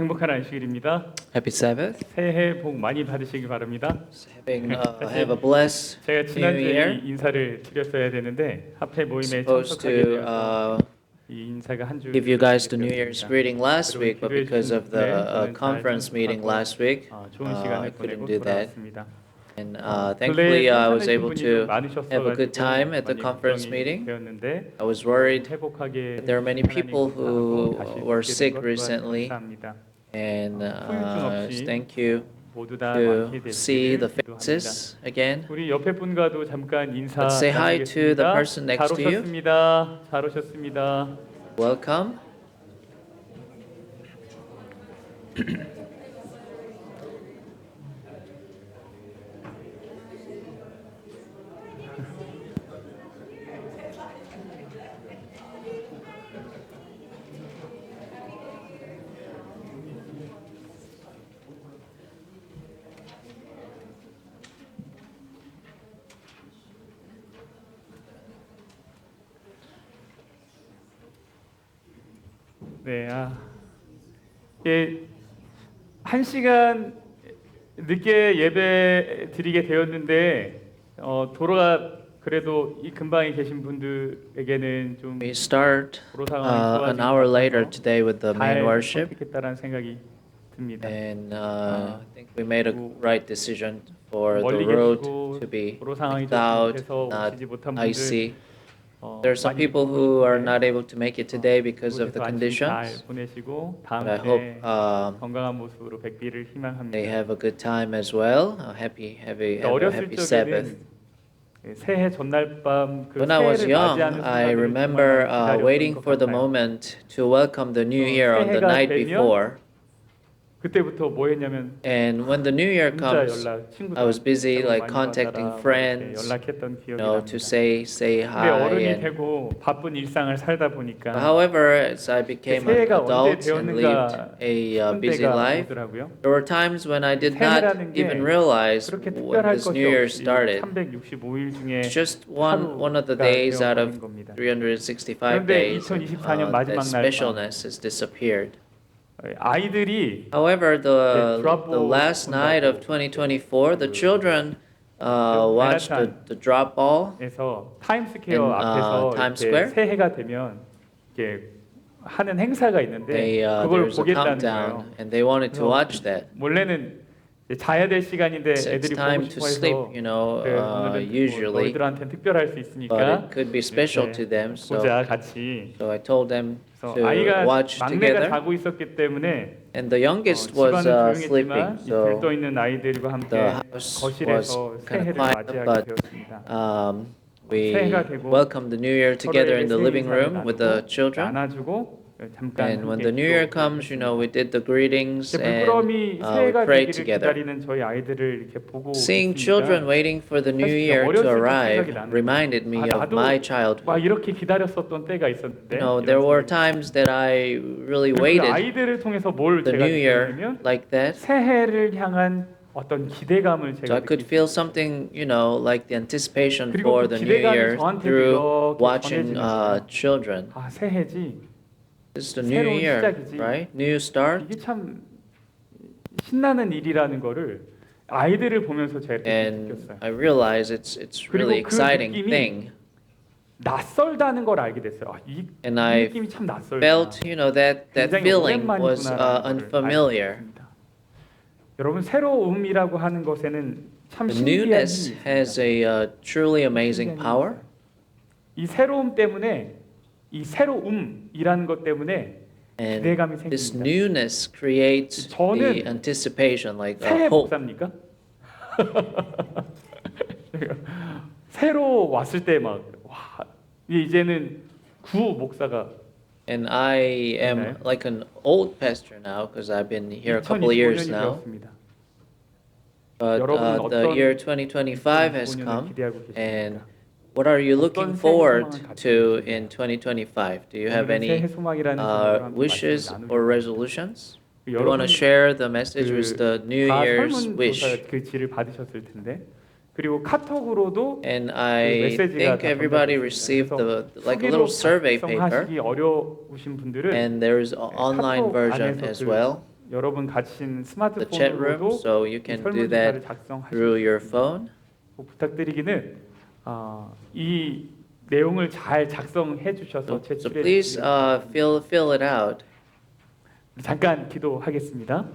행복한 안식일입니다. Happy Sabbath. 새해 복 많이 받으시기 바랍니다. Have a blessed 제가 New 지난주에 Year. 이 인사를 드렸어야 되는데 합회 모임에 Supposed 참석하게 to 되어서 이 인사가 한 주 give you guys the New Year's greeting last week, but because of the conference meeting last week, 좋은 I 시간을 couldn't 보내고 do that. 돌아왔습니다. And 근래에 thankfully, I was 괜찮으신 able 분이 to 좀 많으셨어가지고 have a good time at the 많이 conference 걱정이 meeting. 되었는데 I was worried 회복하게 that there are many 해주신 people 하나님 who 감사하고 다시 were 뵙게 된 sick 것 또한 recently, 감사합니다. and 후유증 없이 thank you 모두 다 to 완쾌 see the 되시기를 기도합니다. faces again. 우리 옆에 분과도 잠깐 인사 Let's say hi to the 나누겠습니다. person next 잘 to you. 오셨습니다. 잘 오셨습니다. Welcome. 네, 예, 1시간 늦게 예배 드리게 되었는데 도로가 그래도 이 근방에 계신 분들에게는 좀 We start 도로 상황이 an hour later 좋아진 today with the main 잘 worship, 선택했다라는 생각이 듭니다. and I think we made a right decision for the 멀리 road 계시고 to be 도로 상황이 좀 plowed, 급해서 not 오시지 못한 분들 icy. There are some 많이 people 보고 who are 싶은데 not able to make it today because of the 그곳에서 안식 잘 conditions, 보내시고 다음 but I hope 주에 건강한 모습으로 뵙기를 they 희망합니다. have a good time as well. Have a 어렸을 happy Sabbath. 적에는 새해 전날 밤 그 When I was 새해를 young, 맞이하는 I 순간을 remember 정말 waiting 기다렸던 for 것 the 같아요. moment to welcome the New Year on the 새해가 night 되면 before. 그때부터 뭐 했냐면 And when the New Year 문자 comes, 연락 I was busy 새해 복 like 많이 contacting 받아라, 뭐 이렇게 friends, 연락했던 you 기억이 know, 납니다. to say 근데 hi. 어른이 And 되고 바쁜 일상을 살다 보니까 however, as I became an 새해가 언제 adult and lived 되었는가 a 싶은 busy 때가 life, 오더라고요. there were times when I did not 새해라는 게 even realize 그렇게 when 특별할 this 것이 New Year 없이 started. 365일 중에 It's just one of the 하루가 days out 되어버린 of 겁니다. 365 그런데 days. 2024년 That 마지막 날 밤 specialness has disappeared. 아이들이 However, drop the last night of 2024, the children watched the drop ball 에서 타임스퀘어 in, 앞에서 Times 이렇게 Square? 새해가 되면 이렇게 하는 행사가 있는데 그걸 there's a 보겠다는 거예요. countdown, and they wanted to watch that. 원래는 이제 자야 될 시간인데 It's 애들이 보고 time to 싶어 sleep, 해서 you know, 그래, 오늘은 usually, 너희들한테는 특별할 수 but 있으니까 it could be special to them. 보자 같이. So I told them 그래서 to 아이가 watch 막내가 together, 자고 있었기 때문에 and the youngest was 집안은 sleeping. 조용했지만 이 So 들떠 있는 아이들과 함께 the house 거실에서 was kind 새해를 of quiet, 맞이하게 but 되었습니다. we 새해가 되고 welcomed the New Year together in the 서로에게 living 새해 room 인사를 with the 나누고 children. 안아주고 잠깐 And when 함께 the New Year 기도하고 comes, you know, we did the greetings and 물끄러미 we 새해가 prayed 되기를 together. 기다리는 저희 아이들을 이렇게 보고 Seeing children waiting for the New 사실 Year to 어렸을 때 arrive 생각이 나는 reminded me 거예요. of my 막 childhood. 이렇게 기다렸었던 때가 있었는데 You know, 이런 there were 생각이 times that I really 그 waited 아이들을 통해서 뭘 the 제가 New Year 느꼈냐면 like that. 새해를 향한 어떤 기대감을 So 제가 I could feel something, you know, like the anticipation 그리고 for 그 the New 기대감이 Year 저한테도 through 이렇게 watching 전해지면서요. children. 아 새해지 It's the New 새로운 Year, 시작이지. right? New start. 이게 참 신나는 일이라는 거를 아이들을 보면서 제가 이렇게 And 느꼈어요. I realize it's really 그리고 그 exciting 느낌이 thing. 낯설다는 걸 알게 됐어요. 이 And I 느낌이 참 낯설다. felt, you know, that 굉장히 feeling was 오랜만이구나라는 거를 unfamiliar. 알게 됐습니다. 여러분 새로움이라고 하는 것에는 참 The 신기한 newness 힘이 has 있습니다. a truly amazing 신기한 힘이 power. 있어요. 이 새로움 때문에 이 새로움이라는 것 때문에 And 기대감이 this 생깁니다. newness creates the 저는 anticipation, like 새해 hope. 목사입니까? 새로 왔을 때 막 와, 이제는 구 목사가 And I am 있나요? like an old pastor now because I've been here a couple of years 2025년이 now. 되었습니다. But 여러분은 the 어떤 year 2025 has 2025년을 come, 기대하고 and 계십니까? what are you 어떤 looking 새해 forward 소망을 가지고 to 계십니까? in 2025? Do you have 오늘은 새해 any 소망이라는 제목으로 함께 wishes 말씀을 or 나누겠습니다. resolutions? You want 여러분 to share the message with the New 다 Year's 설문조사 wish? 그 지를 받으셨을 텐데 그리고 카톡으로도 And I 메시지가 think 다 everybody 전달됐습니다. received 그래서 like a little survey paper, 작성하시기 어려우신 분들은 and there is an online 카톡 version 안에서 as 그 well. 여러분 가진 the chat room, 스마트폰으로도 so you 이 can do 설문조사를 that 작성하시고 through your phone. 부탁드리기는 이 내용을 잘 작성해 주셔서 So 제출해 please 주시기 fill it out. 잠깐 기도하겠습니다.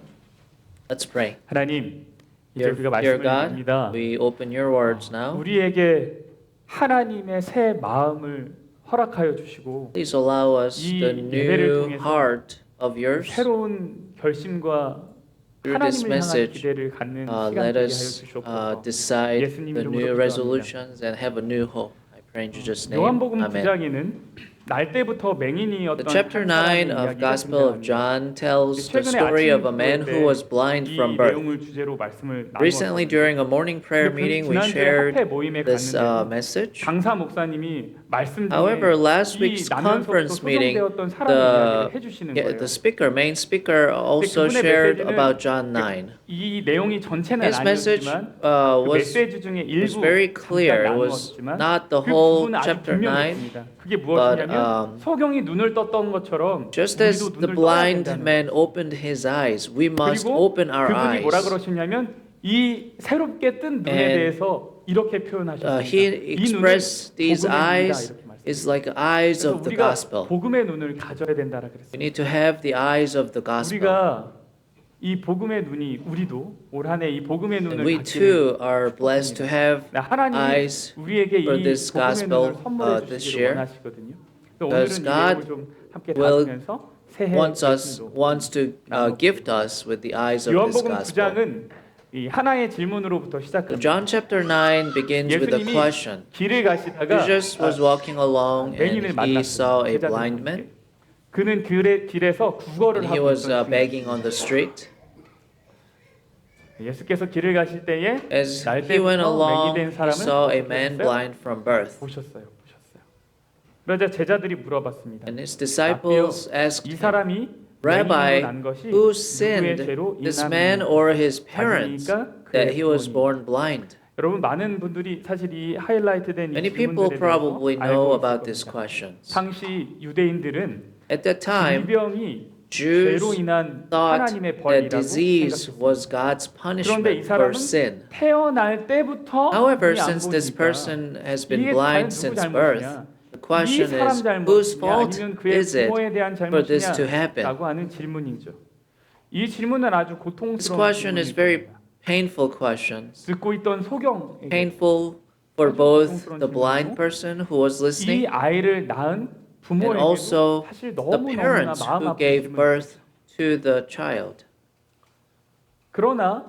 Let's pray. 하나님, 이제 Dear, 우리가 dear 말씀을 God, 드립니다. we open your words now. 우리에게 하나님의 새 마음을 허락하여 주시고 Please allow us 이 the 예배를 new 통해서 heart of yours. 새로운 결심과 Through this 하나님을 향한 message, 기대를 갖는 시간 let 되게 하여 us 주시옵소서. decide 예수님 the 이름으로 new 기도합니다. resolutions and have a new hope. I pray in Jesus' name. 요한복음 Amen. 9장에는 날 때부터 The 맹인이었던 chapter 한 사람의 9 of 이야기가 Gospel of 등장합니다. John tells the 최근에 story 아침 of a man 기도회 who was blind 이 from birth. 내용을 주제로 말씀을 Recently, 나누었거든요. during a morning prayer 근데 meeting, we 지난주에 shared 합회 모임에 this 갔는데 message. 강사 목사님이 말씀 중에 However, last 이 week's 나면서부터 conference meeting, 소정되었던 사람의 이야기를 the 해주시는 yeah, 거예요. the main speaker, also 그분의 shared 메시지는 about John 9. 이 내용이 전체는 His message 아니었지만 그 was 메시지 중에 was 일부 very 잠깐 clear. It was 나누었지만 not the 그 whole 부분은 아주 chapter 9. 분명했습니다. 그게 but, 무엇이냐면 소경이 눈을 떴던 것처럼 Just 우리도 as the 눈을 떠야 blind 된다는 man opened his eyes, we must 그리고 open our 그분이 뭐라 eyes. 그러시냐면 이 새롭게 뜬 눈에 And, 대해서 이렇게 표현하셨습니다. He 이 눈은 expressed these 복음의 눈이다 eyes 이렇게 말씀하셨습니다. is like eyes 그래서 of the 우리가 gospel. 복음의 눈을 가져야 된다라 We 그랬습니다. need to have the eyes of the gospel. 우리가 이 복음의 눈이 우리도 올 한해 이 복음의 And 눈을 we 갖기를 too are blessed to have 하나님이 eyes 우리에게 이 for this 복음의 gospel, 눈을 선물해 this 주시기를 year. 원하시거든요. 그래서 Because 오늘은 이 내용을 God 좀 함께 will- 다루면서 새해 wants to gift us with the eyes of this 요한복음 gospel. 9장은 이 하나의 질문으로부터 So 시작합니다. John chapter 9 begins with a 예수님이 question. 길을 가시다가 Jesus was walking along 맹인을 and he saw a 만났습니다. blind man. 그는 길에서 구걸을 And he 하고 was 있었습니다. begging on the street. 예수께서 길을 가실 때에 As 날 he went 때부터 along, 맹이 된 he 사람을 saw a 어떻게 man 했어요? blind from birth. 보셨어요. 그러자 제자들이 물어봤습니다. And his disciples asked 이 him, 사람이 Rabbi, 맹인으로 난 것이 who 누구의 sinned, 죄로 this man 인하느냐? or his parents, 자기니까 that he was 그의 born blind? 여러분 많은 분들이 사실 이 하이라이트된 이 Many people 질문들에 probably 대해서 know 알고 about 있을 these 겁니다. questions. 당시 유대인들은 At that time, 질병이 Jews 죄로 인한 thought 하나님의 that 벌이라고 disease 생각했습니다. was God's 그런데 이 punishment for 사람은 sin. 태어날 때부터 However, 눈이 안 since this 보니까 person has been 이게 과연 blind 누구 since birth, 잘못이냐? the 이 question 사람 is, whose 잘못이냐 fault 아니면 그의 is it 부모에 대한 for this to happen? 잘못이냐라고 하는 질문이죠. 이 질문은 아주 This 고통스러운 question is very 질문입니다. painful question. 듣고 있던 소경에게 Painful for both the blind person who was 이 listening 아이를 낳은 and 부모에게도 also 사실 the 너무너무나 parents 마음 who 아픈 gave 질문이었어요. birth to the child. 그러나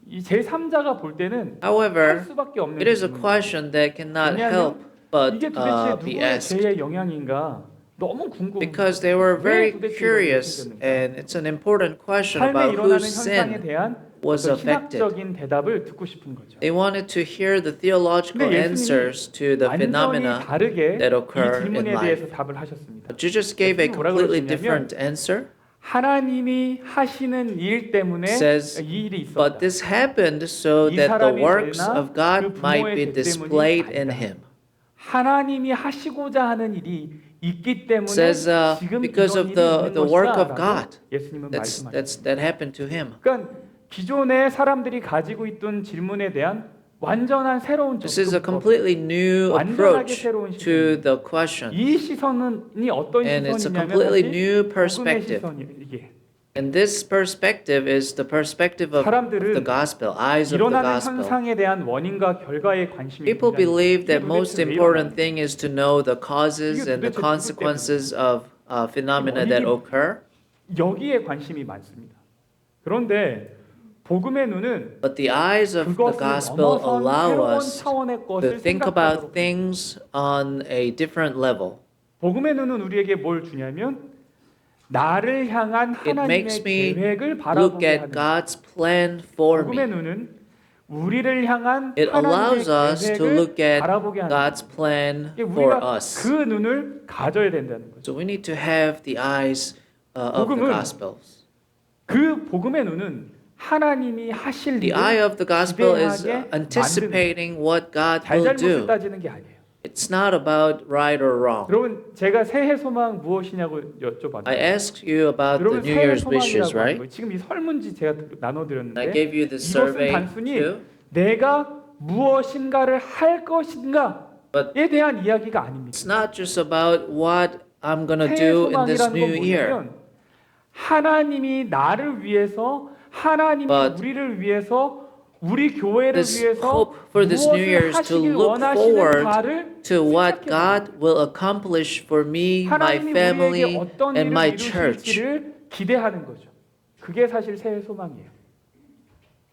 이 제3자가 볼 때는 할 However, 수밖에 없는 it is a 질문이에요. question that cannot 왜냐하면 help but 이게 도대체 be 누구의 asked. 죄의 영향인가 너무 궁금해요. Because they were very 왜 도대체 curious, 이렇게 생겼는가? and it's an important question 삶에 about 일어나는 whose 현상에 sin 대한 was 어떤 affected. 신학적인 대답을 듣고 싶은 거죠. They wanted to hear the theological 근데 answers to the 완전히 phenomena 다르게 that 이 occur in 질문에 life. 대해서 답을 하셨습니다. But Jesus gave a 예수님이 뭐라 completely 그러시냐면 different answer. 하나님이 하시는 일 때문에 Says, 이 일이 있었다. But this happened so 이 that the 사람의 works 죄나 of God 그 might 부모의 be 죄 때문이 displayed in 아니다. him. 하나님이 하시고자 하는 일이 있기 때문에 Says, 지금 because 이런 of 일이 the 있는 work of 것이다라고 God. 예수님은 말씀하셨습니다. That happened to him. 그러니까 기존의 사람들이 가지고 있던 질문에 대한 완전한 새로운 This is a 접근법, completely new 완전하게 approach 새로운 to 시선. the question. 이 시선이 어떤 And it's a 시선이냐면 completely 사실 new 복음의 perspective. 시선이에요. 이게 And this perspective is the perspective of 사람들은 the gospel, eyes of the 일어나는 gospel. 현상에 대한 원인과 결과에 관심이 People 굉장히 believe 이게 that most 도대체 왜 important 일어나는지. thing is to know the causes 이게 and the 도대체 누구 consequences of phenomena that 원인이- occur. 여기에 관심이 많습니다. 그런데 복음의 눈은 But the eyes of the 그것을 gospel 넘어선 allow 새로운 us 차원의 to 것을 think 생각하도록 about things on a different level. 복음의 눈은 우리에게 뭘 주냐면 나를 향한 It makes 하나님의 me 계획을 look 바라보게 at 하는 God's plan for 복음의 me. 눈은 우리를 향한 It 하나님의 allows us to 계획을 look at 바라보게 하는 God's plan 이게 for 우리가 us. 그 눈을 가져야 된다는 거죠. So we need to have the eyes of the 복음은 Gospels. 그 복음의 눈은 하나님이 하실 The 일을 eye of the Gospel is 기대하게 anticipating what God 잘 will 잘못을 do. 따지는 게 아니에요. It's not about right or wrong. 여러분 제가 새해 소망 무엇이냐고 여쭤봤는데 I asked you about the 여러분 New 새해 Year's wishes, 소망이라고 하는 right? 거예요. 지금 이 설문지 제가 I 나눠드렸는데 gave you the 이것은 survey 단순히 too. 내가 무엇인가를 할 것인가에 But 대한 이야기가 아닙니다. it's not just about what I'm gonna 새해 do in this 소망이라는 new 건 year. 뭐냐면 하나님이 나를 위해서 하나님이 But 우리를 위해서 우리 교회를 this 위해서 hope for this New Year 무엇을 is to 하시길 look forward 원하시는가를 to what 생각해 God will accomplish for me, my 하나님이 family, 우리에게 어떤 and 일을 my church. 이루실지를 기대하는 거죠. 그게 사실 새해 소망이에요.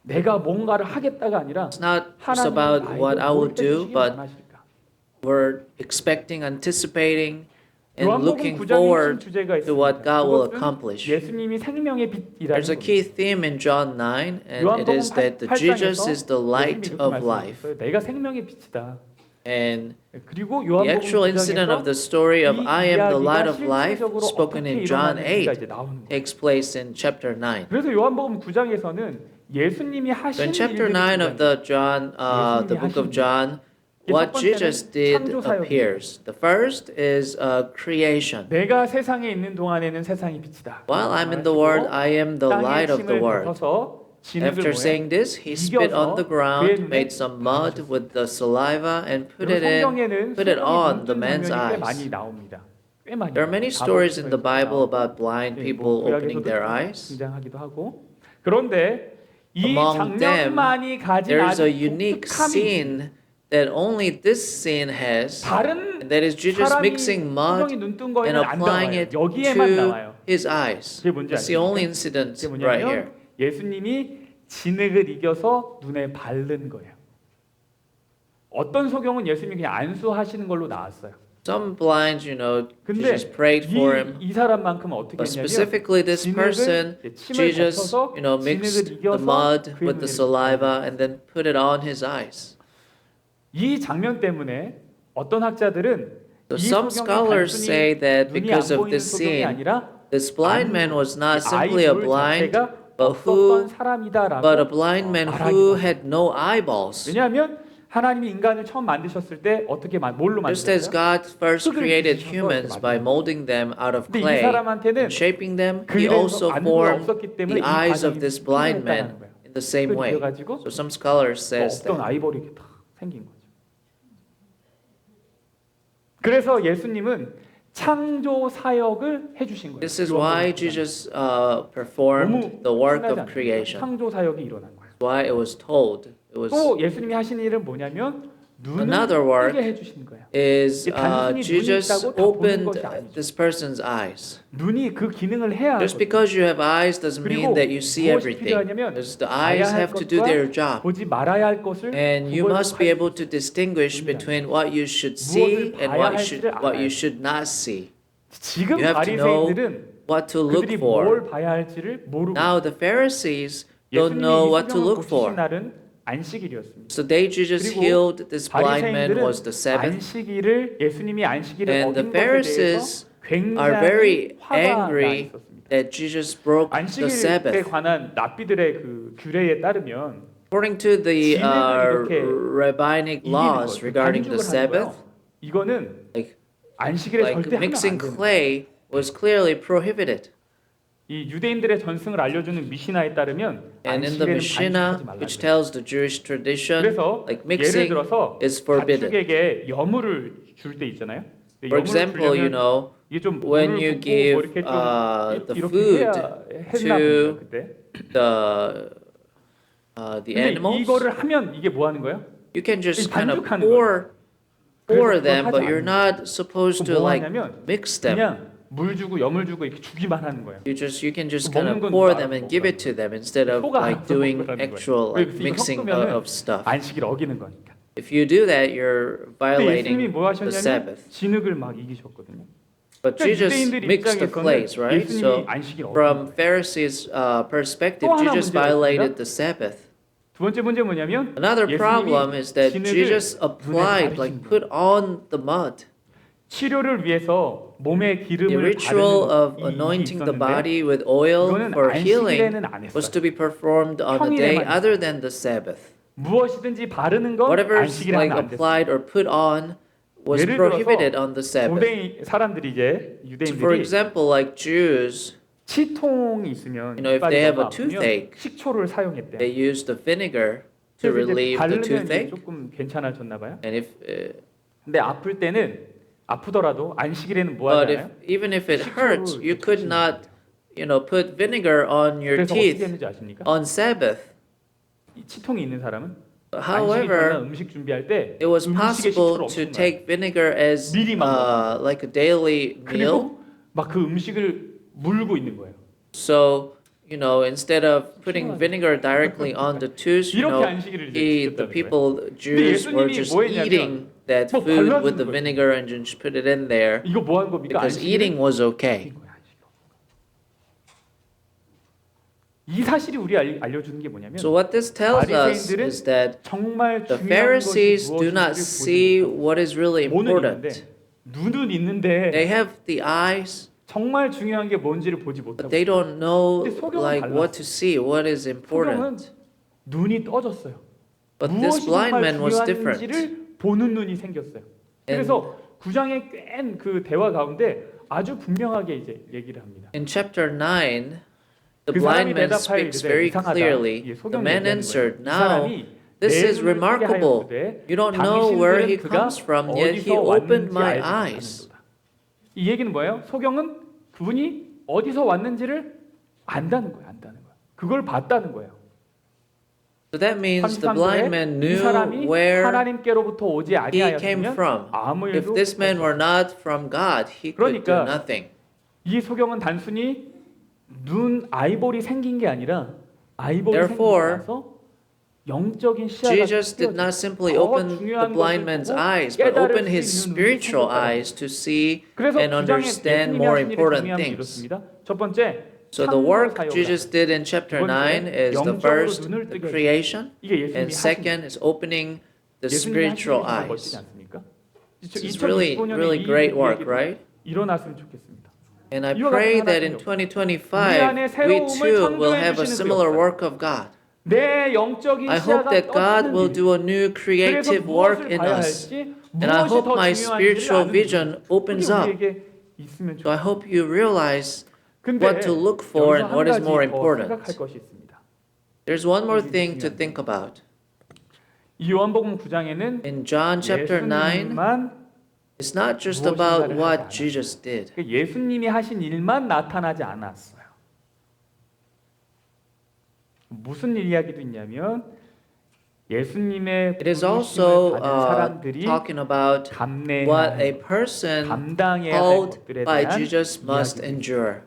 내가 뭔가를 하겠다가 아니라 It's not just 하나님이 about what I will 나에게 do, 뭘 but 원하실까? we're expecting, anticipating, and 요한복음 looking 9장에 forward 주제가 to what 있습니다. God will 그것은 accomplish. 예수님이 생명의 빛이라는 There's a key 겁니다. theme in John 9, and it 요한복음 is that the Jesus 8장에서 is the light 예수님이 이렇게 of life. 말씀하셨어요. 내가 생명의 빛이다. And 그리고 the 요한복음 actual incident of 9장에서 the story of 이 I am the 이야기가 light of life, 실제적으로 spoken 어떻게 in John 일어나는지가 8, 이제 나오는 거예요. takes place in chapter 9. 그래서 요한복음 9장에서는 예수님이 So 하신 in chapter 일들이 9 of 굉장히 the John, the book of John, what Jesus did appears. The first is creation. 내가 세상에 있는 동안에는 세상이 빛이다. While I'm in the world, I am the light of the world. After saying this, he spit on the ground, made some mud with the saliva, and put it on the man's eyes. 많이 나옵니다. 꽤 많이. There are many stories in the Bible about blind people opening their eyes. 등장하기도 하고. 그런데 이 Among them, 장면만이 가진 there is a 아주 unique 독특함이 scene that only this scene has, 다른 and that is Jesus 사람이 mixing mud 표정이 눈뜬 and 거에는 안 applying 나와요. it 여기에만 to 나와요. his eyes. 그게 뭔지 It's the 아십니까? only incident 그게 right here. 뭐냐면 예수님이 진흙을 이겨서 눈에 바른 거예요. 어떤 소경은 예수님이 그냥 안수하시는 걸로 나왔어요. Some blind, 근데 Jesus prayed for him. 이 사람만큼은 어떻게 But 했냐면 specifically this person, 침을 Jesus, 뱉어서 mixed 진흙을 the 이겨서 mud 그의 with the 눈에 saliva and then put it on his eyes. 이 장면 때문에 어떤 학자들은 So 이 some 소경이 scholars 단순히 say that 눈이 because 안 of 보이는 this 소경이 scene, 아니라 this blind man was not 아이 simply a 볼 blind, 자체가 but 없었던 사람이다라고 but a blind man who had no eyeballs. 왜냐하면 하나님이 인간을 처음 만드셨을 때 어떻게 뭘로 Just as 만드셨어요? God first 흙을 created 빚으셔서 humans 이렇게 by 만든 molding them out of 근데 이 clay 사람한테는 and shaping them, 그 He 일에서 also 안구가 formed 없었기 때문에 the 이 eyes of 과정이 this blind 필요했다는 man 거예요. in the same way. 그래가지고 So some scholars says 없던 that. 아이볼이 이렇게 탁 생긴 거죠. 그래서 예수님은 창조 사역을 해주신 거예요. This is why Jesus performed the work of creation. 창조 사역이 일어난 거예요. Why it was told. It was 또 예수님이 하신 일은 뭐냐면 눈을 Another work 뜨게 해주신 거예요. is 단순히 눈이 Jesus 있다고 다 보는 opened 것이 아니죠. this person's eyes. 눈이 그 기능을 해야 Just 하거든요. because you have eyes doesn't mean 그리고 that you see 무엇이 everything. 필요하냐면 Because the eyes 봐야 할 have to do 것과 their job. 보지 말아야 할 것을 And you 구별할 must be 수 able to distinguish between what you should see and what you should not see. 지금 You have to know 바리새인들은 what to look 그들이 for. 뭘 봐야 할지를 모르고 Now the Pharisees don't 예수님이 know 이 what to 소경을 look 고치신 for. 날은 안식일이었습니다. So the day Jesus 그리고 healed this blind man 바리새인들은 was the Sabbath. 안식일을 예수님이 안식일을 And the 어긴 것에 Pharisees 대해서 are very 굉장히 화가 나 angry 있었습니다. that Jesus broke the 안식일에 Sabbath. 관한 랍비들의 그 규례에 따르면 According to the 진흙을 이렇게 rabbinic 이기는 laws 거예요. regarding the 반죽을 하는 거예요. Sabbath, 이거는 like 안식일에 절대 하면 안 mixing 돼요. clay was clearly prohibited. 이 유대인들의 전승을 알려주는 미시나에 따르면 And in the 안식일에는 Mishnah, 반죽하지 말라. which tells the Jewish tradition, 그래서 like 예를 mixing 들어서 is forbidden. 가축에게 여물을 줄 때 있잖아요. 근데 For 여물을 example, 주려면 이게 좀 when 물을 you 붓고 give 뭐 이렇게 좀 the 이렇게 food 해야 했나 to 봅니다, 그때. the 근데 animals, 이거를 하면 이게 뭐 하는 거예요? you can just 이 kind of 반죽하는 pour 그래서 them, 그걸 but 하지 you're 않는 not supposed to 뭐 like 하냐면 mix them. 그냥 물 주고 여물 주고 이렇게 주기만 하는 거예요. You can just 먹는 kind of 건 pour 알아서 them and give it to them instead of 소가 like 알아서 doing 먹으라는 거예요. actual like 이거 mixing 섞으면은 of stuff. 안식일 어기는 거니까. If you do that, you're 근데 예수님이 violating 뭐 the 하셨냐면 Sabbath. 진흙을 막 이기셨거든요. But 그러니까 Jesus 유대인들 mixed the 입장에서는 clays, right? 예수님이 So 안식일 from 어긴 Pharisees' perspective, 또 하나 Jesus 문제가 violated 있습니다. the Sabbath. 두 번째 문제 뭐냐면 Another problem is that 진흙을 Jesus 눈에 applied, like 바르신 거예요. put on the mud. 치료를 위해서 몸에 The 기름을 ritual of 바르는 이 anointing the 있었는데 body with oil 이거는 for healing 안식일에는 안 was 했어요. to be performed on a day 평일에만 other than the Sabbath. 무엇이든지 바르는 건 Whatever is 안식일에 like 하면 안 됐어요. applied or put on was 예를 prohibited 들어서 on the Sabbath. 고대 사람들이 이제 So for 유대인들이 example, like Jews, 치통이 있으면 if they 이빨이 have 너무 a 아프면 toothache, 식초를 사용했대요. they use the vinegar to 그래서 이제 relieve the 바르면 이제 toothache. 조금 괜찮아졌나 봐요. And if 근데 아플 때는 아프더라도 안식일에는 뭐 but 하잖아요. even if it 식초로 hurts, you 이렇게 could 묻히는 not, put vinegar on your 그래서 어떻게 teeth 했는지 아십니까? on Sabbath. 이 치통이 있는 사람은 안식일 However, 전날 음식 준비할 때 it was 음식에 식초를 possible to 엄청 넣어요. take vinegar as 미리 막 넣어요. like a daily meal. 그리고 막 그 음식을 물고 있는 거예요. So, instead of putting vinegar directly on the tooth, 이렇게 안식일을 이제 the 지켰다는 거예요. people, Jews, were 예수님이 just 뭐 했냐면 eating that 뭐 food with 발라주는 the 거예요. vinegar and just put it in there 이거 뭐 한 겁니까? because 안식일은 eating was okay. 이 사실이 우리 알려주는 게 뭐냐면 So what this tells us 바리새인들은 is that 정말 the 중요한 것이 Pharisees do not 무엇인지를 see 보지 못하고 what is really 오는 important. 있는데 눈은 있는데 They have the eyes, 정말 중요한 게 뭔지를 보지 but 못하고 they don't know 근데 소경은 like what to see, what is 소경은 important. 눈이 떠졌어요. But this 무엇이 blind 정말 man was different. 중요한지를 보는 눈이 생겼어요. 그래서 9장의 깬 그 대화 가운데 아주 분명하게 이제 얘기를 합니다. In chapter 9, the 그 사람이 blind man 대답하여 speaks 이르되 very 이상하다. clearly. 예, The 소경이 man 얘기하는 answered, 거예요. 이 Now, 사람이 this 내 is 눈을 뜨게 remarkable. 하였으되 You don't know where he 당신들은 그가 comes from, yet he 어디서 opened 왔는지 my 알지 eyes. 못하는도다. 이 얘기는 뭐예요? 소경은 그분이 어디서 왔는지를 안다는 거예요. 안다는 거예요. 그걸 봤다는 거예요. So that means the blind man 33절에 이 knew 사람이 where 하나님께로부터 오지 he came 아니하였으면 from. 아무 If 일도 this man were not from God, he could do 그러니까 nothing. 이 소경은 단순히 눈 아이볼이 생긴 게 아니라 아이볼이 Therefore, 생기고 나서 영적인 시야가 Jesus did not simply 더 open the 중요한 blind 것을 man's 보고 eyes, but 깨달을 opened 수 his 있는 눈이 spiritual 생겼다는 eyes to see 그래서 and 구장에 understand 예수님이 more 하신 일의 important 중요함이 things. 이렇습니다. 첫 번째, So the 창조 work 사역을 Jesus did in chapter 두 9 번째, is the 영적으로 first, 눈을 the 뜨게 creation, 이게 예수님이 and 하신 second is opening the 예수님이 하신 spiritual 일이 정말 멋지지 eyes. 않습니까? It's really, really great work, right? 일어났으면 좋겠습니다. And I 이와 pray 같은 that in 하나님이요. 2025 우리 안에 we 새로움을 too will 창조해 have a 주시는 similar 그 work of God. 내 영적인 I hope 시야가 that God 떠지는 will 일. do a new 그래서 creative work 무엇을 in 봐야 us. 할지 And I 무엇이 hope 더 my 중요한지를 spiritual 아는 vision 일. opens 그게 up. 우리에게 있으면 So I 좋겠습니다. hope you realize 근데 what to look for 여기서 and what 한 is 가지 more 더 important. 생각할 것이 있습니다. There's one more thing to think about. 이 요한복음 9장에는 In John chapter 9, 예수님만 it's not just 무엇인가를 about 하지 what 않았어요. Jesus did. 예수님이 하신 일만 나타나지 않았어요. 무슨 이야기도 있냐면 예수님의 It is 부르심을 also 받은 사람들이 talking about 감내해야 what 할 a 것, person 감당해야 할 called 것들에 by 대한 Jesus must 이야기입니다. endure.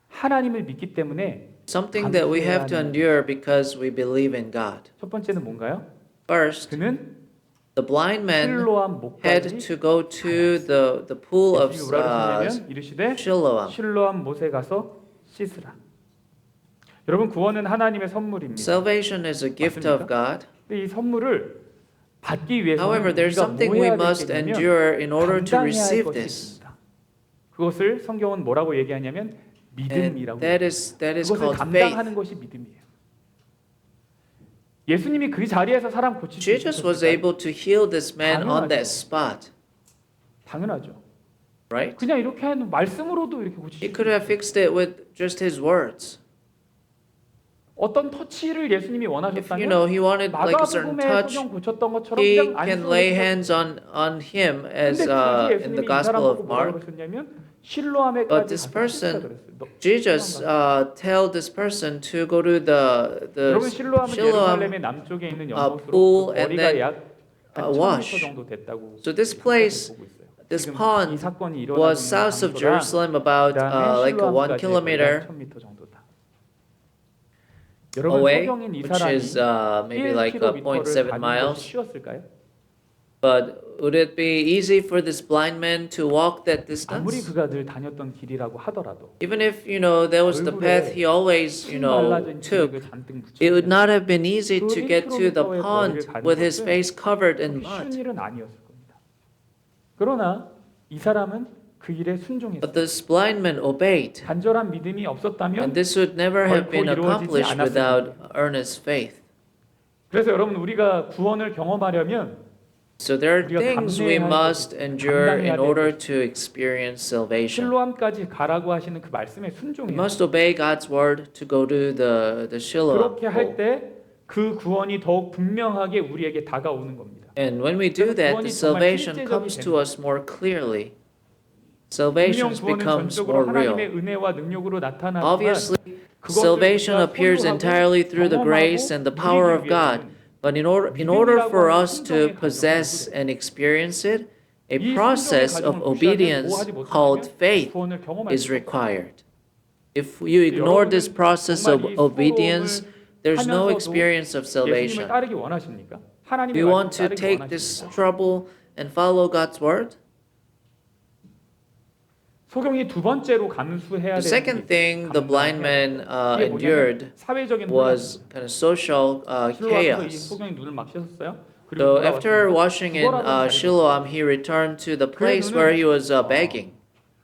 하나님을 믿기 때문에 Something that we have to endure because we believe in God. 첫 번째는 뭔가요? First, 그는 the blind man 실로암 had 못까지 to go to the pool of 예수님이 뭐라 그러시냐면 이르시되 Siloam. 실로암 못에 가서 씻으라. 여러분 구원은 하나님의 선물입니다. Salvation is a gift of God. 근데 이 선물을 받기 위해서는 However, there's 우리가 something 뭐 we 해야 must 되겠냐면 endure in order to 감당해야 할 receive 것이 this. 있습니다. 그것을 성경은 뭐라고 얘기하냐면 And 믿음이라고. that is 그것을 called faith. 감당하는 것이 믿음이에요. 예수님이 그 자리에서 사람 고칠 수 Jesus was 있었을까요? able to heal this man on that spot, 당연하죠. right? 그냥 이렇게 하는 말씀으로도 이렇게 고칠 수 He could 있어요. have fixed it with just his words. 어떤 터치를 예수님이 If 원하셨다면 he wanted like a certain 마가복음에 touch, 소경 고쳤던 것처럼 he 그냥 can 안수를 lay 해서 hands on him as 근데 굳이 in the 예수님이 이 Gospel 사람 of 보고 뭐라고 Mark. 그러셨냐면 실로암에까지 But this 가서 person, 씻으라 그랬어요. Jesus tell this person to go to the 여러분 실로암은 Siloam 예루살렘의 남쪽에 있는 pool 연못으로 and 거리가 then, 약 wash. 1000m 정도 됐다고. So this place, 보고 있어요. this 지금 이 pond 사건이 일어나고 was 있는 south of 장소랑 Jerusalem about 그다음에 like a 1 실로암까지 kilometer 1000m 정도다. 여러분 away, 소경인 이 which 사람이 is maybe like 1km를 0.7 가는 miles. 것이 쉬웠을까요? But would it be easy for this blind man to walk that 아무리 distance? 그가 늘 다녔던 길이라고 하더라도 Even if that was the path he always 침 말라진 took, 진흙을 잔뜩 it would 묻히면 not have been easy 그 to get to the 1km의 pond 거리를 가는 with his 것은 face covered in 그렇게 쉬운 mud. 일은 아니었을 겁니다. 그러나 이 사람은 그 일에 순종했어요. But this blind man obeyed, 간절한 믿음이 and 없었다면 this would never have 결코 been 이루어지지 accomplished 않았을 without 겁니다. earnest faith. 그래서 여러분 우리가 구원을 경험하려면 So there are 우리가 things we 감내해야 할 must 것이 endure 감당해야 in 될 order 것이 to experience salvation. 실로암까지 가라고 하시는 그 말씀에 We 순종해야 must obey God's word to go to the Shiloh 그렇게 할 pole. 때 그 구원이 더욱 분명하게 우리에게 다가오는 겁니다. And when we do that, the 구원이 정말 salvation 실제적이 comes to 되는 us more clearly. 분명 Salvation 구원은 becomes 전적으로 more real. 하나님의 은혜와 능력으로 나타나지만 Obviously, 그것을 salvation 우리가 appears 소유하고 entirely through the grace and the power of 누리기 God. 위해서는 But in order for us to possess and experience it, a 이 process 순종의 of 과정을 obedience 무시하지 못하면 called faith 구원을 경험할 is 수 없어요. required. If you ignore this process of obedience, there's no experience of 예수님을 salvation. 따르기 원하십니까? Do 하나님의 you want 말씀을 to 따르기 take this 원하십니까? trouble and follow God's word? 소경이 두 번째로 감수해야 The 되는 second thing the blind man 이게 endured 뭐냐면 사회적인 was kind of social 실로 앞에서 이 chaos. 소경이 눈을 막 씻었어요. So after washing in Shiloam, he returned to the place where he was begging.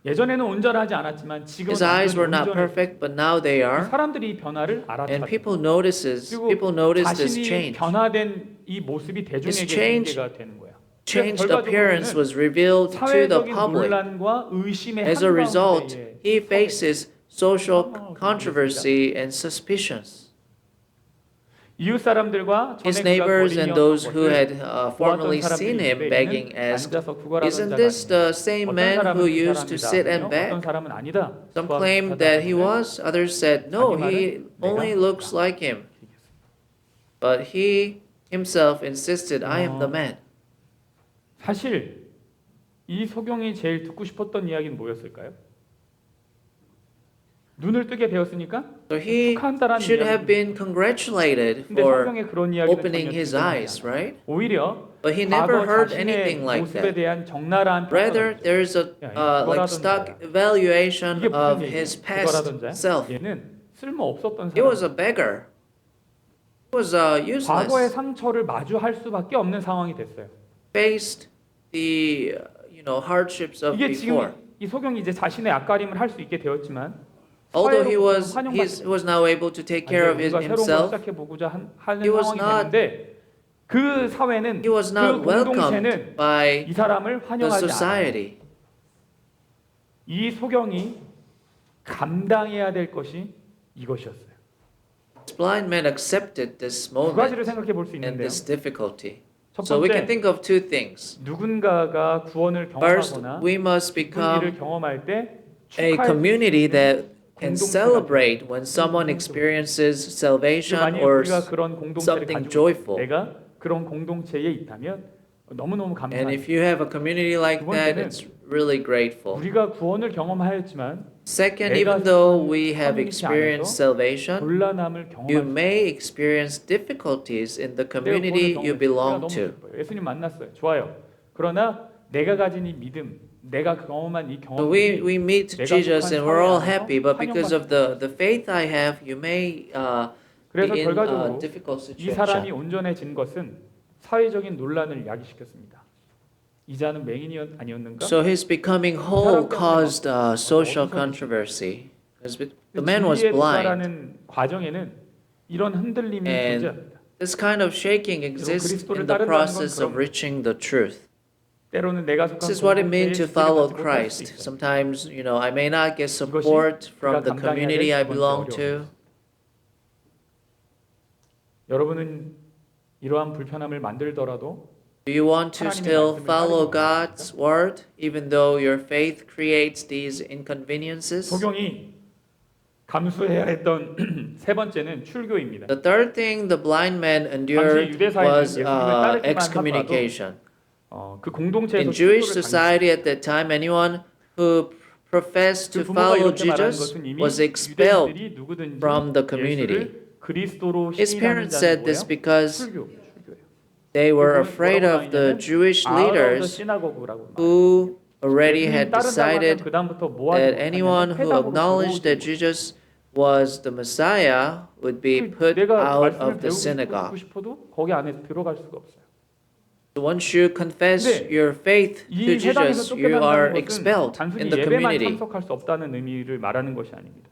예전에는 온전하지 않았지만 지금은 His eyes were not 온전해. perfect, but now they are. 사람들이 이 변화를 And 알아차렸어요. people notice this 자신이 change. 변화된 이 모습이 대중에게 change- 공개가 되는 거야. Changed appearance was revealed to the 사회적인 public. 논란과 의심의 As a result, 한가운데에 he faces social controversy and suspicions. 이웃 사람들과 His 전에 그가 neighbors 거린이었던 and those who 것을 had formerly 보았던 seen 사람들이 him 이르되 begging 이는 asked, 앉아서 구걸하던 "Isn't 자가 this 아니냐?" the same 어떤 man 사람은 who 그 used to sit and 사람이라며, beg?" 어떤 사람은 아니다. Some 그와 claimed 비슷하다 that he 하거늘 was, others said, "No, he only looks like him." But he himself insisted, "I am the man." 사실 이 소경이 제일 듣고 싶었던 이야기는 뭐였을까요? 눈을 뜨게 되었으니까 So he 축하한다라는 should have 이야기. been congratulated 근데 for 성경에 그런 이야기는 opening 전혀 his 듣지 eyes, 않아요. right? 오히려 But he never 과거 heard 자신의 anything like 모습에 that. 대한 적나라한 Rather, 평가가 there is a like stuck evaluation 이게 of 무슨 his 얘기예요? past 구걸하던 자야? self. 얘는 쓸모 없었던 He was 사람. a beggar. He was 과거의 useless. 상처를 마주할 수밖에 없는 상황이 됐어요. Faced the hardships of 이게 before. 지금 이 소경이 이제 자신의 앞가림을 할 수 있게 되었지만 Although he 환영받지 was now able to take care of 우리가 새로운 걸 himself, 시작해 보고자 하는 he was 상황이 not- 됐는데 그 사회는 he was 그 not welcomed 공동체는 by 이 사람을 the 환영하지 않아요. society. 이 소경이 감당해야 될 것이 이것이었어요. This blind man accepted this 두 moment 가지를 생각해 볼 수 and 있는데요. this difficulty. 첫 So we can 번째, think of two things. 누군가가 구원을 First, 경험하거나 we must 일을 become 경험할 때 a 축하해 community that can 공동체가 celebrate when someone experiences salvation 만약에 or 우리가 그런 공동체를 something 가지고 joyful. 내가 그런 공동체에 있다면 너무너무 And 감사해요. if you have a community like 두 that, 번째는 it's really grateful. 우리가 구원을 경험하였지만 Second, 내가 even though 속한 we have 커뮤니티 experienced 안에서 salvation, 곤란함을 you 경험할 may experience difficulties in the 내가 community 구원을 you 경험했어요. belong 너무 to. 기뻐요. 예수님 만났어요. 좋아요. 그러나 내가 가진 이 믿음, 내가 경험한 이 So we 경험이 meet 내가 Jesus 속한 and we're all 사회 안에서 happy, but because of 환영받지 the faith I have, you may 그래서 be in a 결과적으로 difficult 이 사람이 situation. 온전해진 것은 사회적인 논란을 야기시켰습니다. 이자는 맹인이 아니었는가? So his becoming whole caused social controversy. Because the man was 진리에 blind. 도달하는 과정에는 이런 흔들림이 And 존재합니다. this kind of shaking exists 그리스도를 in the 따른다는 건 process 그런 of reaching the truth. 때로는 내가 속한 This is what it means to 공동체에 follow 지지받지 못할 수도 Christ. 있어요. Sometimes, I may not get support from the community I belong to. 여러분은 이러한 불편함을 만들더라도 Do you want to still follow God's word even though your faith creates these inconveniences? 소경이 감수해야 했던 세 번째는 출교입니다. The third thing the blind man endured was excommunication. 그 공동체에서 In Jewish 출교를 society at that time, anyone who professed to 그 부모가 follow 이렇게 말하는 Jesus 것은 이미 was expelled 유대인들이 누구든지 from the community. 예수를 그리스도로 His 시인하는 parents 자는 said this 뭐예요? because 출교예요. they were afraid of the Jewish leaders who already had decided that anyone who acknowledged that Jesus was the Messiah would be put out of the synagogue. 싶어도 거기 안에 들어갈 수가 없어요. So once you confess your faith to 이 Jesus, 회당에서 you are 쫓겨난다는 것은 expelled 단순히 in the 예배만 community. 참석할 수 없다는 의미를 말하는 것이 아닙니다.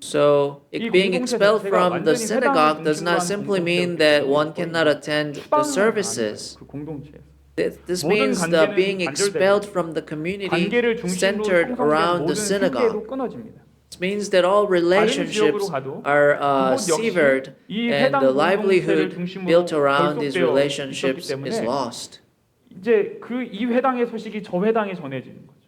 So 이 being 공동체 expelled 자체가 from the 완전히 synagogue 회당을 does not 중심으로 한 simply mean 공동체였기 that 때문에 one cannot attend the 추방을 하는 거예요. services. 그 공동체에서. This 모든 means the 관계는 being expelled 단절되고 from the community 관계를 중심으로 centered 형성된 around 모든 the synagogue. 생계도 끊어집니다. This means that all 다른 지역으로 relationships 가도 are 그곳 역시 severed 이 and 해당 the 공동체를 livelihood 중심으로 built around these 결속되어 있었기 relationships is 때문에 lost. 이제 그 이 회당의 소식이 저 회당에 전해지는 거죠.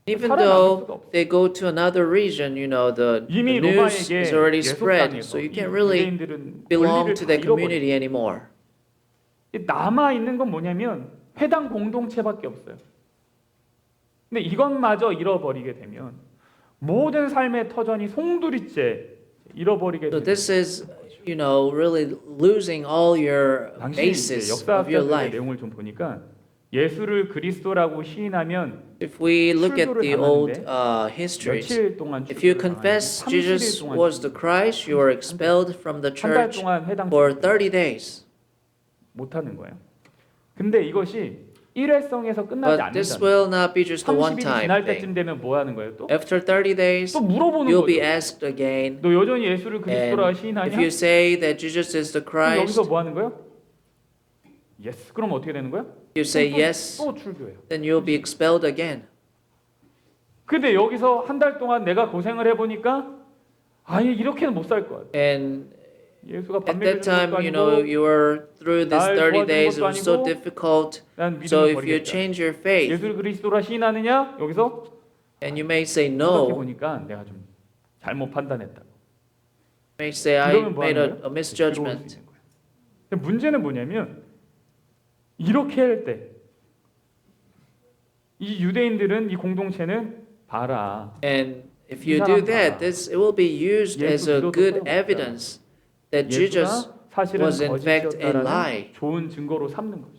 Even 살아남을 수가 though 없어요. they go to another region, the 이미 news 로마에게 is already spread, 예속당해서 so you 이 can't really 유대인들은 belong 권리를 to 다 that 잃어버려요. community anymore. 남아 있는 건 뭐냐면 회당 공동체밖에 없어요. 근데 이것마저 잃어버리게 되면 모든 삶의 터전이 송두리째 잃어버리게 So 되는 this is, really losing all your 당시 basis of your 역사학자들의 life. 내용을 좀 보니까 예수를 그리스도라고 시인하면 If we look at the old histories, 며칠 동안 if you 출교를 confess 당하고 Jesus 30일 동안 was the Christ, you are expelled from the 한 달 church 동안 회당 for 출교 30 days. 못 하는 거예요. 근데 이것이 일회성에서 끝나지 But this 않는다. will not be just a 30일이 one-time 지날 thing. 때쯤 되면 뭐 하는 거예요? 또? After 30 days, 또 물어보는 you'll be 거죠. asked again. 너 여전히 예수를 그리스도라 And 시인하냐? if you say that Jesus is the 그럼 Christ, 여기서 뭐 하는 거예요? 예스. 그럼 어떻게 되는 거야? you say 또, yes, 또 출교해요. then you'll be expelled again. 근데 여기서 한 달 동안 내가 고생을 해보니까 아니 이렇게는 못 살 것 같아. And 예수가 at 반면에 that time, 주는 것도 아니고 you were through this 날 30 도와주는 days, it 것도 was so 아니고 difficult. 난 So 믿음을 if you 버리겠다. change your faith, 예수를 그리스도라 시인하느냐? 여기서 and you may say 이렇게 no, 보니까 내가 좀 잘못 판단했다. you may say I 이러면 뭐 made 하는 a 거예요? misjudgment. 괴로울 수 있는 거예요. 근데 문제는 뭐냐면 이렇게 할 때 이 유대인들은 이 공동체는 봐라. And if you do that, it will be used as a good evidence that Jesus 예수가 사실은 was in fact a 거짓이었다라는 lie. 좋은 증거로 삼는 거죠.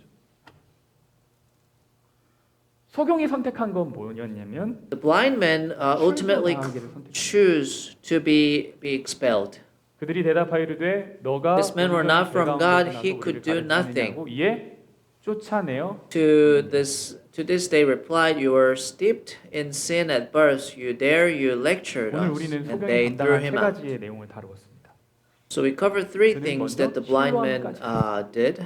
소경이 선택한 건 뭐였냐면 The blind men ultimately 출교당하기를 선택했어요. choose to be expelled. 그들이 대답하이르되 너가 These men were not from God, he could do nothing. 이에 쫓아내어 To this they replied, "You were steeped in sin at birth. You lectured 오늘 us." 우리는 And 소경이 they threw 담당한 세 him out. 가지의 내용을 다루었습니다. So we covered three things that the blind men did.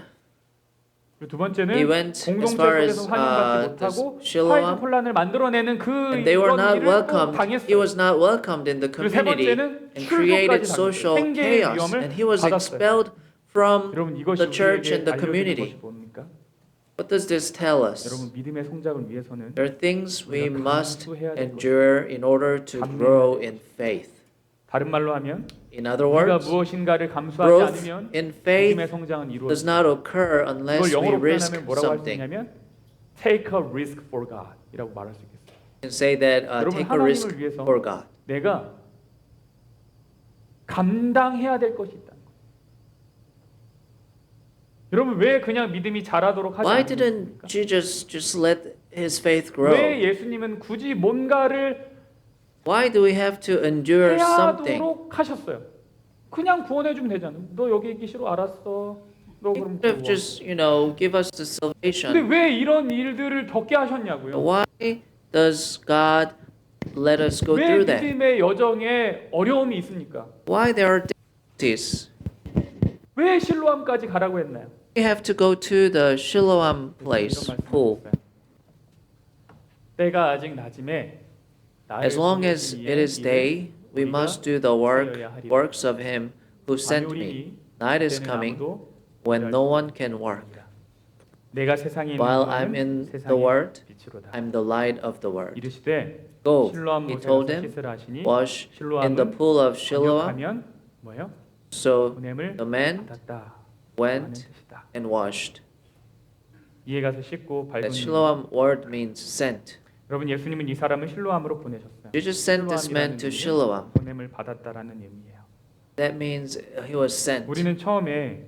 그리고 두 번째는 He went as 공동체 far 속에서 as 환영받지 못하고 Shiloh, 사회적 혼란을 만들어내는 그 and they were 이런 not 일을 또 welcomed. 당했어요. He was not welcomed in the 그리고 세 community 번째는 and created 출교까지 social 당했어요. 생계의 chaos, 위험을 and he was 받았어요. expelled from 여러분 이것이 the church 우리에게 and the 알려주는 community. 것이 뭡니까? What does this tell us? 여러분 믿음의 성장을 위해서는 There are things we 우리가 must 감수해야 될 endure in order to grow in faith. 다른 말로 하면 In other 우리가 words, 무엇인가를 감수하지 growth 않으면 in faith 믿음의 성장은 does 이루어지죠. not occur unless 이걸 we 영어로 risk 표현하면 뭐라고 할 수 something. 있냐면 take a risk for God 이라고 말할 수 있겠어요. You can say that 여러분, take a risk 하나님을 위해서 for God. 내가 감당해야 될 것이 있다. 여러분 왜 그냥 믿음이 자라도록 하지 Why 않습니까? didn't Jesus just let his faith grow? 왜 예수님은 굳이 뭔가를 Why do we have to endure something? 해야도록 하셨어요? 그냥 구원해 주면 되잖아. 너 여기 있기 싫어? 알았어. 너 He 그럼 could have 구원. just, give us the 근데 salvation. 왜 이런 일들을 겪게 하셨냐고요? Why does God let us go 왜 through that? 믿음의 여정에 어려움이 있습니까? Why there are difficulties? 왜 실로암까지 가라고 했나요? We have to go to the Shiloam place, 이런 말씀을 pool. 드렸어요. 때가 아직 낮음에 나의 As long as 보내신 it is 이의 day, we 우리가 must do the works of him who sent me. 밤이 Night is 때는 coming 아무도 when no one can work. 내가 세상에 있는 While 동안은 I'm in the 세상의 world, 빛이로다. I'm the light of the world. 이르시되 Go, 실로암 he 못에 told 가서 him, 씻으라 하시니 wash in the 실로암은 pool of Shiloam. 번역하면 뭐예요? So 보냄을 the man 받았다 하는 went 뜻이다. and washed. 이에 가서 씻고 밟은 That Shiloam word means sent. 여러분 예수님은 이 사람을 실로암으로 보내셨어요. Jesus sent this man to Shiloam. 보냄을 받았다라는 의미예요. That means he was sent. 우리는 처음에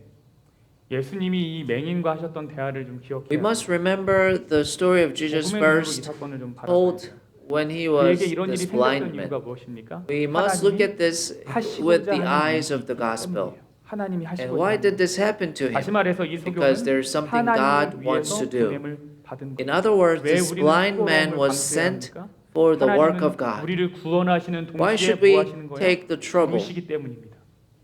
예수님이 이 맹인과 하셨던 대화를 좀 We 기억해야 must remember the story of Jesus 복음의 눈으로 이 first 사건을 좀 바라봐야 told 돼요. when he was 그에게 이런 일이 this 생겼던 blind 이유가 man. 무엇입니까? We must look at this with 하시고자 the 하는 eyes 일이 of the 있기 gospel. 때문이에요. 하나님이 And 하시고자 why 하는 did this happen to 다시 him? 말해서 이 Because 소경은 there's something 하나님을 God wants 위해서 to do. 보냄을 받은 In 거예요. other words, 왜 this 우리는 blind man 수고로움을 was 감수해야 sent 합니까? for the work 하나님은 of God. 우리를 구원하시는 Why 동시에 should 뭐 we 하시는 거예요? take the trouble? 부르시기 때문입니다.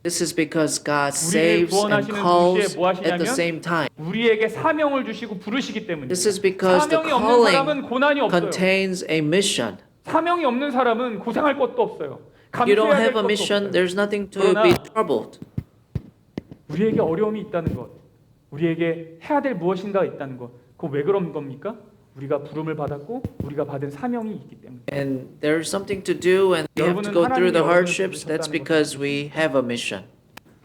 This is because God 우리를 saves and 구원하시는 calls 동시에 뭐 at the 하시냐면 same time. 우리에게 사명을 주시고 부르시기 때문입니다. This is because the 사명이 없는 calling 사람은 고난이 없어요. contains a mission. 사명이 없는 사람은 고생할 것도 없어요. You don't 감수해야 될 have a 것도 mission, 없어요. there's nothing to 그러나 be troubled. 우리에게 어려움이 있다는 것, 우리에게 해야 될 무엇인가 있다는 것, 그거 왜 그런 겁니까? 우리가 부름을 받았고 우리가 받은 사명이 있기 때문에. And there's something to do and we have to go through the hardships. That's because we have a mission.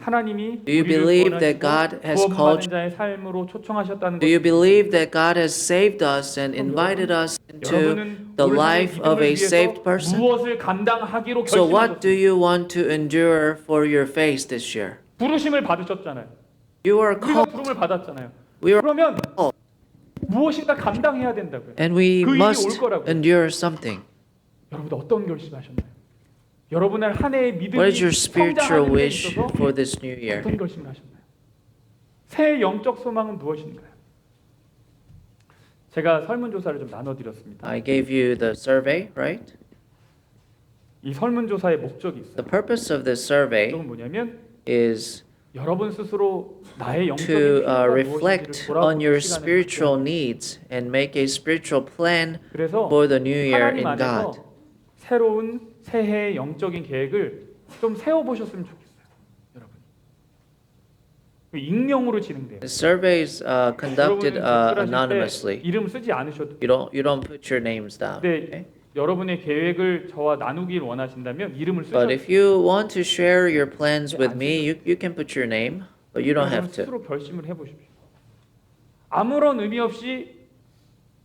하나님이 Do you 우리를 believe that 구원하시고 God has 구원받은 called? 자의 삶으로 초청하셨다는 Do you 것. believe that God has saved us and invited us into the life of a saved person? 무엇을 감당하기로 So what do 결심하셨어요? you want to endure for your faith this year? 부르심을 받으셨잖아요. You are 우리가 called. 부름을 받았잖아요. We are 그러면 called. 무엇인가 감당해야 된다고요. And we 그 일이 must 올 거라고요. endure something. 여러분 어떤 결심하셨나요? 여러분의 한 해의 믿음이 What is your spiritual 성장하는 데 wish 있어서 for this new year? 어떤 결심을 하셨나요? 새해 영적 소망은 무엇인가요? 제가 설문조사를 좀 나눠드렸습니다. I gave you the survey, right? 이 설문조사의 목적이 The 있어요. purpose of this survey 목적은 뭐냐면 is 여러분 스스로 나의 영적인 to 필요가 reflect 무엇인지를 on your 돌아보는 시간을 spiritual 갖고 needs and make a spiritual plan 그래서 for the new year 하나님 in 안에서 God. 새로운 새해의 영적인 계획을 좀 세워보셨으면 좋겠어요. 여러분. 익명으로 진행돼요. The survey is conducted 여러분은 댓글하실 때 anonymously. 이름 쓰지 않으셔도 You don't put your names down. 근데 Okay? 여러분의 계획을 저와 나누길 원하신다면 이름을 But 쓰셔도 if you want to share your plans with me, you can put your name, but you don't have to. 스스로 결심을 해보십시오. 아무런 의미 없이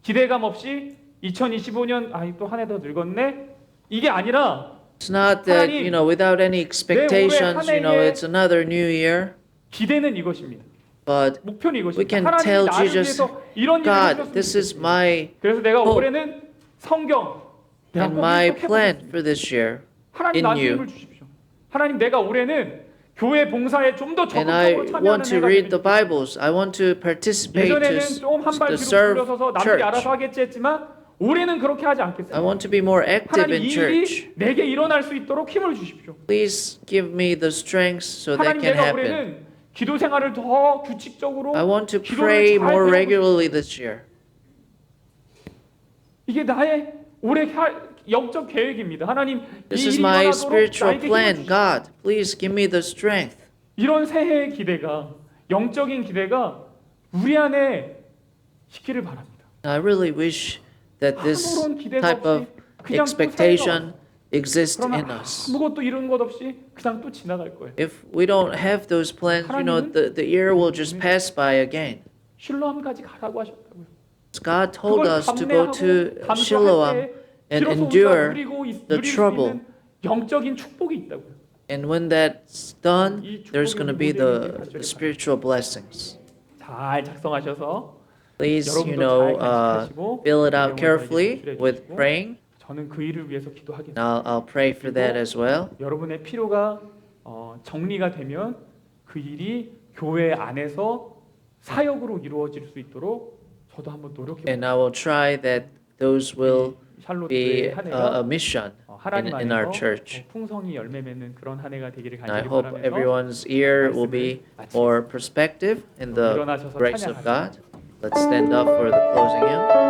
기대감 없이 2025년 또 한 해 더 늙었네 이게 아니라 It's not that, without any expectations, it's another new year, 기대는 이것입니다. but 목표는 we 이것입니다. can 하나님이 tell 나를 Jesus, 위해서 이런 일을 God, this 해주셨으면 is 좋겠어요. my 그래서 내가 hope 올해는 성경 내가 and 꼭 my 해보겠습니다. plan for this year 하나님 in 나한테 you. 힘을 주십시오. 하나님 내가 올해는 교회 봉사에 좀 더 And I 적극적으로 참여하는 want to 해가 read 되는 the Bibles. I want to participate 예전에는 to 좀 한 발 to 뒤로 serve 물러서서 남들이 church. 알아서 하겠지 했지만 올해는 그렇게 하지 I 않겠어요. want to be more active 하나님 in 이 church. 일이 내게 일어날 수 있도록 힘을 주십시오. Please give me the strength so that 하나님 can 내가 happen. 올해는 기도 생활을 더 규칙적으로 I want to 기도를 pray 잘 more 배우고 regularly this year. 이게 나의 올해 영적 계획입니다. 하나님 This 이 is 일이 my 일어나도록 spiritual 나에게 힘을 plan. 주십시오. God, please give me the strength. 이런 새해의 기대가 영적인 기대가 우리 안에 있기를 바랍니다. I really wish that this 아무런 기대가 type of 없이 그냥 또 expectation exists 그러면 in us. 아무것도 이룬 것 없이 그냥 또 지나갈 거예요. If we don't have those plans, the year will just pass by again. 실로암까지 가라고 하셨다고요. God told 그걸 us to go to 감내하고 Shiloam 감수할 때 and 비로소 우리가 endure 누리고 the 누릴 수 trouble. 있는 영적인 축복이 있다고요. And when that's done, 이 there's 축복이 going to be 우리 모두에게 가져야 the spiritual blessings. 잘 작성하셔서 Please, 여러분도 잘 간직하시고 fill it out 내용을 carefully 제출해 with 주시고 praying. 저는 그 일을 위해서 And 기도하겠습니다. I'll pray for that as well. 여러분의 필요가 정리가 되면 그 일이 교회 안에서 사역으로 이루어질 수 있도록 저도 한번 노력해 And I will try that those will be 샬롯의 한 해가 a mission 하나님 in our 안에서 church. 풍성히 열매 맺는 그런 한 해가 되기를 And I 간절히 hope 바라면서 everyone's ear will be more perspective in the 일어나셔서 grace of 찬양하시고 God. Let's stand up for the closing hymn.